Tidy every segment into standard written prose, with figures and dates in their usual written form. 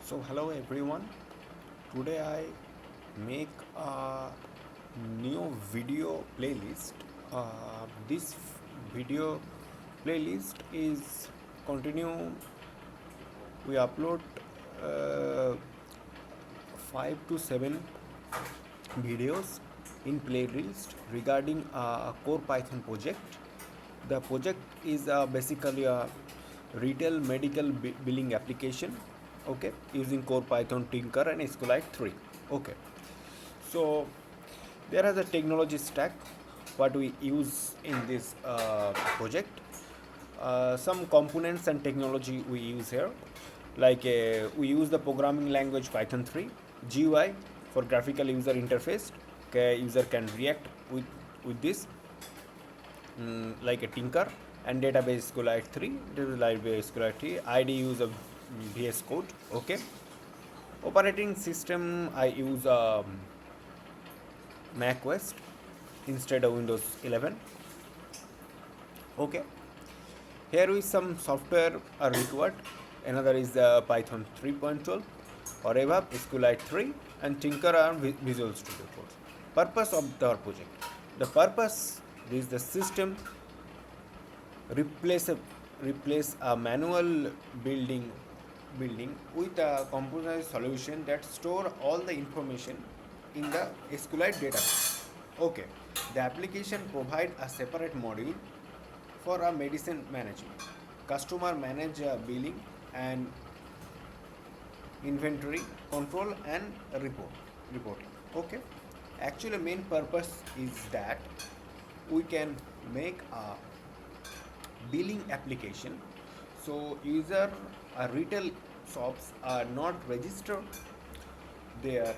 So hello everyone. Today I make a new video playlist. This video playlist is continue. We upload uh, 5 to 7 videos in playlist regarding a core Python project. The project is basically a retail medical billing application, okay, using core Python, Tinker and SQLite 3. Okay, so there is a technology stack what we use in this project. Some components and technology we use here, like we use the programming language Python 3, GUI for graphical user interface. Okay, user can react with this, like a Tinker, and database SQLite 3, database SQLite 3, ID use of VS Code. Okay, operating system I use macOS instead of Windows 11. Okay, here is some software are required. Another is the Python 3.12 or ABAP, SQLite 3 and Tinker and Visual Studio Code. Purpose of our project. The purpose is the system replace a manual building with a computerized solution that store all the information in the SQLite database. Okay, the application provide a separate module for a medicine management. Customer manage billing and inventory control and reporting. Okay, actually main purpose is that we can make a billing application, so user retail shops are not registered their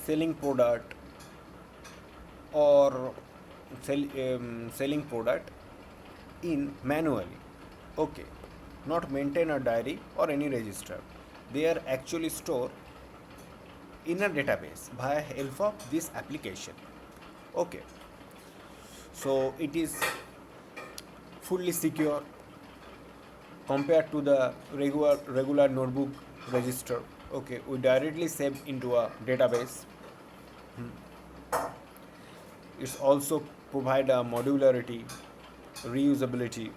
selling product or selling product in manually. Okay, not maintain a diary or any register. They are actually stored in a database via help of this application. Okay, so it is fully secure compared to the regular notebook register. Okay, we directly save into a database. It's also provide a modularity, reusability,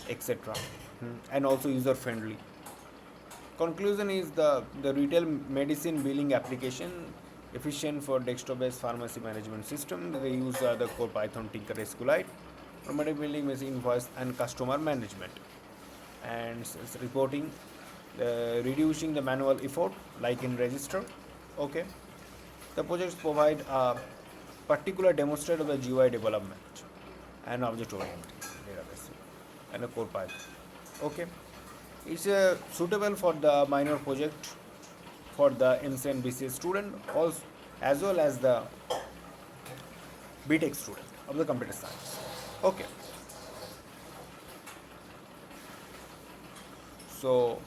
etc. And also user friendly. Conclusion is the retail medicine billing application efficient for desktop based pharmacy management system. They use the core Python, Tinker, SQLite, automatic billing, machine invoice and customer management, and reporting, reducing the manual effort like in register. Okay, the projects provide a particular demonstration of the GUI development and object oriented database and a core Python. Okay, it's suitable for the minor project for the MC and BCS student, also as well as the BTech student of the computer science. Okay, so